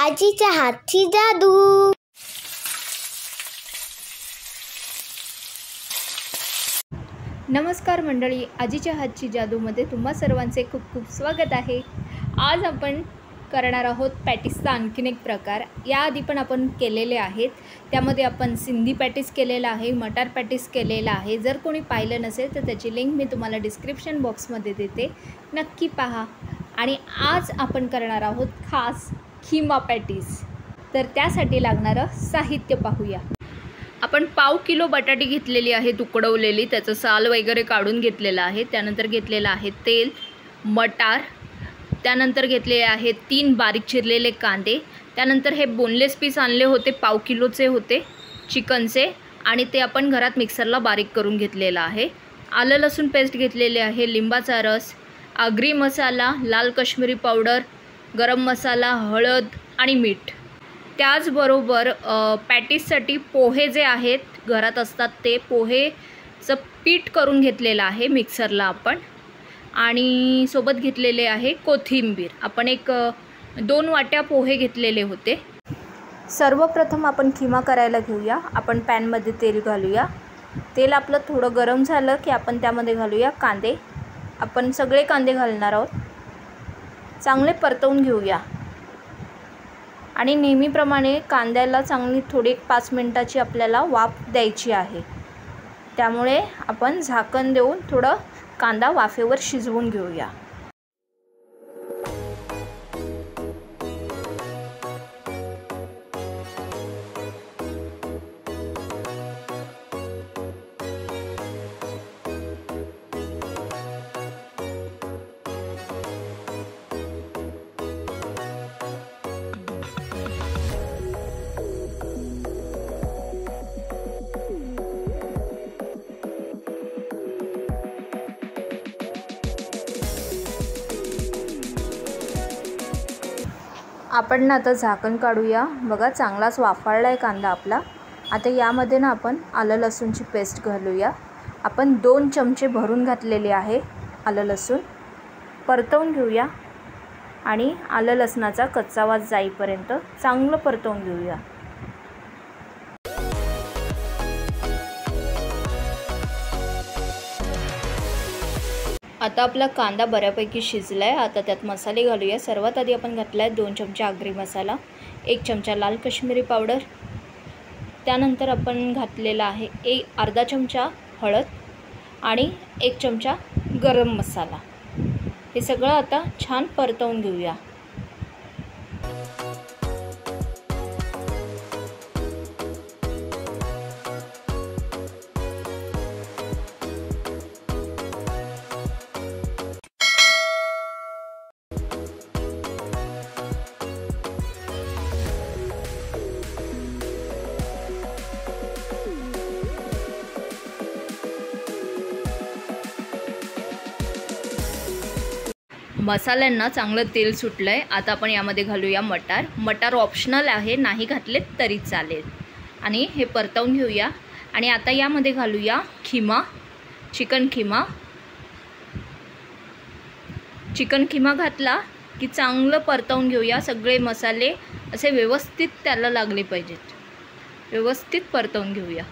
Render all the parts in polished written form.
आजीच्या हातची जादू। नमस्कार मंडळी, आजीच्या हातची जादूमध्ये तुम्हा सर्वांचे खूप खूप स्वागत आहे। आज आपण करणार आहोत पॅटिसचा आणखीन एक प्रकार। याआधी पण आपण केलेले आहेत, त्यामध्ये आपण सिंधी पॅटिस केलेला आहे, मटार पॅटिस केलेला आहे। जर कोणी पाहिलं नसेल तर त्याची लिंक मी तुम्हाला डिस्क्रिप्शन बॉक्समध्ये देते, नक्की पहा। आणि आज आपण करणार आहोत खास खिमा पॅटिस। तर त्यासाठी लागणारं साहित्य पाहूया। आपण पाव किलो बटाटी घेतलेली आहे, तुकडवलेली, त्याचं साल वगैरे काढून घेतलेलं आहे। त्यानंतर घेतलेलं आहे तेल, मटार, त्यानंतर घेतलेले आहेत 3 बारीक चिरलेले कांदे। त्यानंतर हे बोनलेस पीस आणले होते, पाव किलोचे होते चिकनचे, आणि ते आपण घरात मिक्सरला बारीक करून घेतलेलं आहे। आलं लसूण पेस्ट घेतलेले आहे, लिंबाचा रस, आगरी मसाला, लाल काश्मीरी पावडर, गरम मसाला, हळद आणि मीठ। त्याचबरोबर पॅटिससाठी पोहे जे आहेत घरात असतात ते पोहेचं पीठ करून घेतलेलं आहे मिक्सरला आपण, आणि सोबत घेतलेले आहे कोथिंबीर। आपण 2 वाट्या पोहे घेतलेले होते। सर्वप्रथम आपण खिमा करायला घेऊया। आपण पॅनमध्ये तेल घालूया। तेल आपलं थोडं गरम झालं की आपण त्यामध्ये घालूया कांदे। आपण सगळे कांदे घालणार आहोत, चांगले परतवून घेऊया। आणि नेहमीप्रमाणे कांद्याला चांगली थोडी 5 मिनिटाची आपल्याला वाफ द्यायची आहे। त्यामुळे आपण झाकण देऊन थोडं कांदा वाफेवर शिजवून घेऊया। आपण ना आता झाकण काढूया। बघा, चांगलाच वाफाळला आहे कांदा आपला। आता यामध्ये ना आपण आलं लसूणची पेस्ट घालूया। आपण 2 चमचे भरून घातलेले आहे आलं लसूण। परतवून घेऊया आणि आलं लसणाचा कच्चा वास जाईपर्यंत चांगलं परतवून घेऊया। आता आपला कांदा बऱ्यापैकी शिजला आहे। आता त्यात मसाले घालूया। सर्वात आधी आपण घातला आहे 2 चमचे आगरी मसाला, 1 चमचा लाल काश्मीरी पावडर, त्यानंतर आपण घातलेला आहे अर्धा चमचा हळद आणि 1 चमचा गरम मसाला। हे सगळं आता छान परतवून घेऊया। मसाल्यांना चांगलं तेल सुटलं आहे। आता आपण यामध्ये घालूया मटार। मटार ऑप्शनल आहे, नाही घातलेत तरी चालेल। आणि हे परतवून घेऊया। आणि आता यामध्ये घालूया खिमा, चिकन खिमा घातला की चांगलं परतवून घेऊया। सगळे मसाले असे व्यवस्थित त्याला लागले पाहिजेत, व्यवस्थित परतवून घेऊया।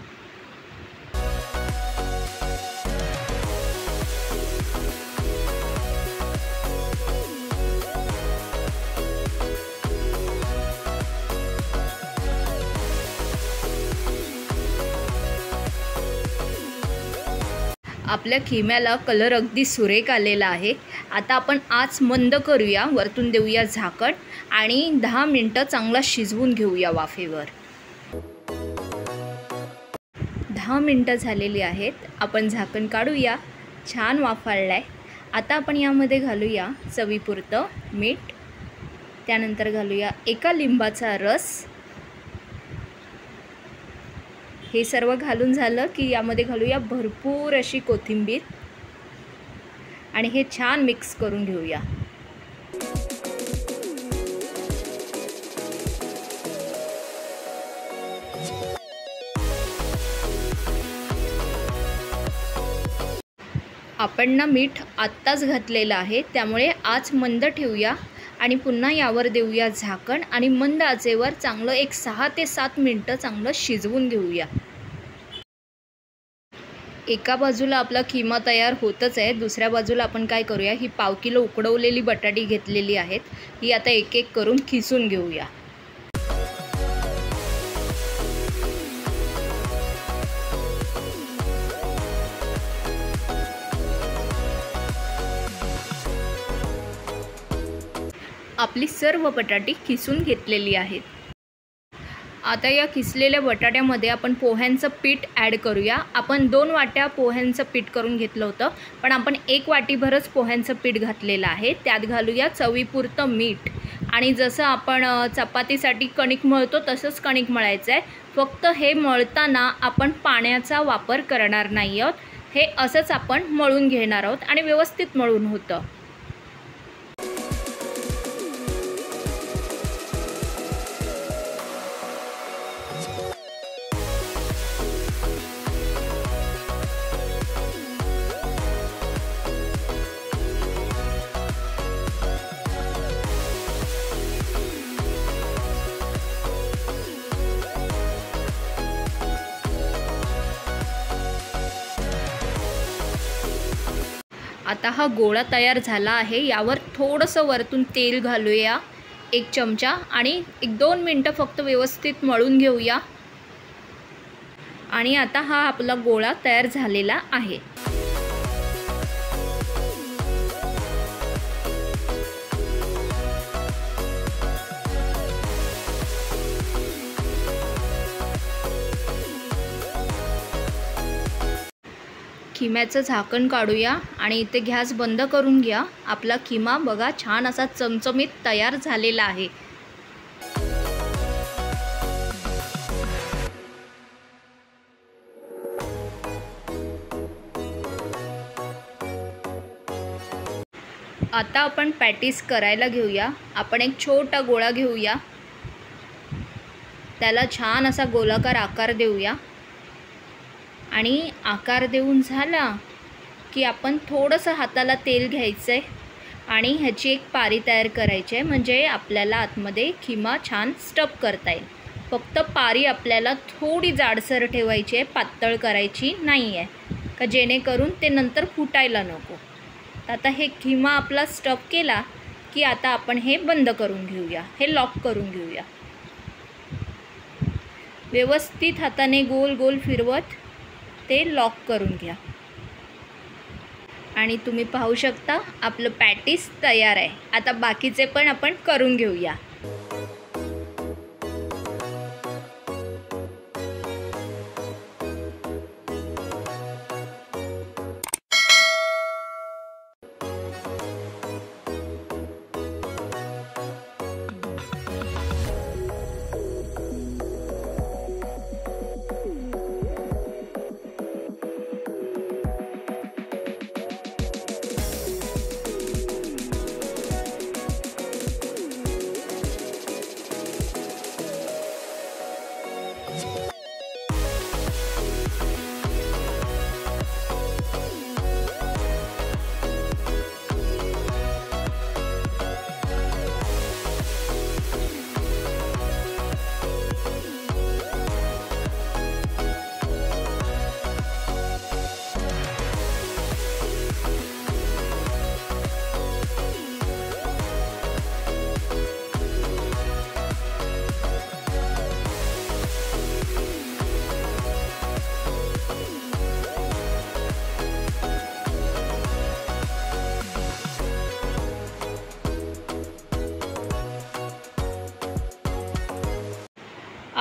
आपल्या खिम्याला कलर अगदी सुरेख आलेला आहे। आता आपण आच मंद करूया, वरतून देऊया झाकण आणि 10 मिनिटं चांगला शिजवून घेऊया वाफेवर। 10 मिनिटं झालेली आहेत। आपण झाकण काढूया, छान वाफाळला आहे। आता आपण यामध्ये घालूया चवीपुरतं मीठ, त्यानंतर घालूया 1 लिंबाचा रस। हे सर्व घालून झालं की यामध्ये घालूया भरपूर अशी कोथिंबीर आणि हे छान मिक्स करून घेऊया। आपण ना मीठ आत्ताच घातलेलं आहे, त्यामुळे आच मंद ठेवूया आणि पुन्हा यावर देऊया झाकण आणि मंद आचेवर चांगलं एक 6 ते 7 मिनटं चांगलं शिजवून घेऊया. एका बाजूला आपला किमा तयार होतच आहे, दुसऱ्या बाजूला आपण काय करूया, ही पाव किलो उकडवलेली बटाटी घेतलेली आहेत, ही आता एक एक करून खिसून घेऊया. आपली सर्व बटाटी खिसून घेतलेली आहेत. आता या किसलेल्या बटाट्यामध्ये आपण पोह्यांचं पीठ ॲड करूया. आपण 2 वाट्या पोह्यांचं पीठ करून घेतलं होतं, पण आपण 1 वाटीभरच पोह्यांचं पीठ घातलेलं आहे. त्यात घालूया चवीपुरतं मीठ आणि जसं आपण चपातीसाठी कणिक मळतो तसंच कणिक मळायचं आहे. फक्त हे मळताना आपण पाण्याचा वापर करणार नाही आहोत, हे असंच आपण मळून घेणार आहोत आणि व्यवस्थित मळून होतं. आता हा गोळा तयार झाला आहे. यावर थोडंसं वरतून तेल घालूया, 1 चमचा, आणि 1-2 मिनटं फक्त व्यवस्थित मळून घेऊया. आणि आता हा आपला गोळा तयार झालेला आहे. खिम्याचं झाकण काढूया आणि इथे गॅस बंद करून घ्या. आपला खिमा बघा छान असा चमचमीत तयार झालेला आहे. आता आपण पॅटीस करायला घेऊया. आपण एक छोटा गोळा घेऊया, त्याला छान असा गोलाकार आकार देऊया आणि आकार देऊन झाला की आपण थोडंसं हाताला तेल घ्यायचं आहे आणि ह्याची एक पारी तयार करायची आहे, म्हणजे आपल्याला आतमध्ये खिमा छान स्टफ करता येईल. फक्त पारी आपल्याला थोडी जाडसर ठेवायची आहे, पातळ करायची नाही आहे, का जेणेकरून ते नंतर फुटायला नको. आता हे खिमा आपला स्टफ केला की आता आपण हे बंद करून घेऊया, हे लॉक करून घेऊया. व्यवस्थित हाताने गोल गोल फिरवत ते लॉक करून घ्या आणि तुम्ही पाहू शकता आपलं पॅटीस तयार आहे. आता बाकीचे पण आपण करून घेऊया.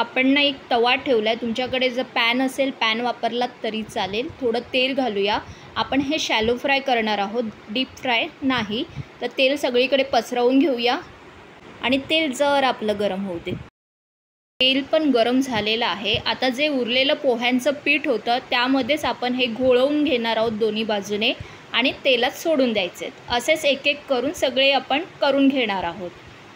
आपण ना एक तवा ठेवला आहे, तुमच्याकडे जर पॅन असेल पॅन वापरलात तरी चालेल. थोडं तेल घालूया. आपण हे शॅलो फ्राय करणार आहोत, डीप फ्राय नाही. तर तेल सगळीकडे पसरवून घेऊया आणि तेल जर आपलं गरम होऊ दे. तेल पण गरम झालेलं आहे. आता जे उरलेलं पोह्यांचं पीठ होतं त्यामध्येच आपण हे घोळवून घेणार आहोत दोन्ही बाजूने आणि तेलात सोडून द्यायचे. असेच एक एक करून सगळे आपण करून घेणार आहोत.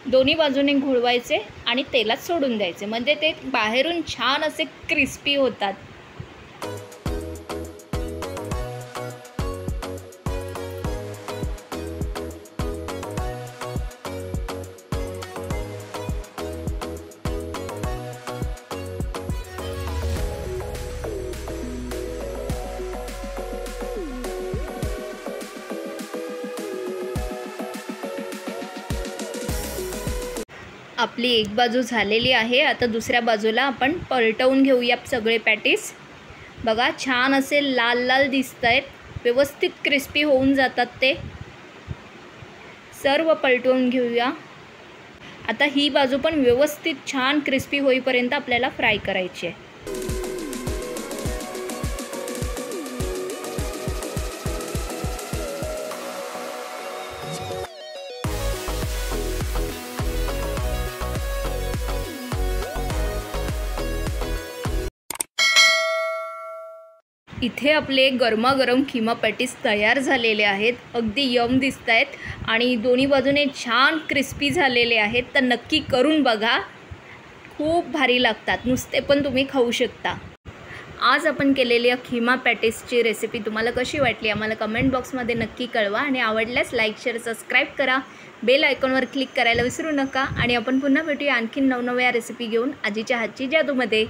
दोन्ही बाजूने घोळवायचे आणि तेलात सोडून द्यायचे, म्हणजे ते बाहेरून छान असे क्रिस्पी होतात. आपली एक बाजू झालेली आहे. आता दुसऱ्या बाजूला आपण पलटवून घेऊया सगळे पॅटीस. बघा छान असे लाल लाल दिसत आहेत, व्यवस्थित क्रिस्पी होऊन जातात ते. सर्व पलटवून घेऊया. आता ही बाजू पण व्यवस्थित छान क्रिस्पी होईपर्यंत आपल्याला फ्राय करायची आहे. इथे आपले गरमागरम खिमा पॅटीस तयार झालेले आहेत. अगदी यम दिसत आहेत आणि दोन्ही बाजूने छान क्रिस्पी झालेले आहेत. तर नक्की करून बघा, खूप भारी लागतात. नुसते पण तुम्ही खाऊ शकता. आज आपण केलेली खिमा पॅटीसची रेसिपी तुम्हाला कशी वाटली आम्हाला कमेंट बॉक्समध्ये नक्की कळवा. आणि आवडल्यास लाईक शेअर सबस्क्राईब करा. बेल आयकॉनवर क्लिक करायला विसरू नका. आणि आपण पुन्हा भेटूया आणखीन नवनव्या रेसिपी घेऊन आजीच्या हातची जादूमध्ये.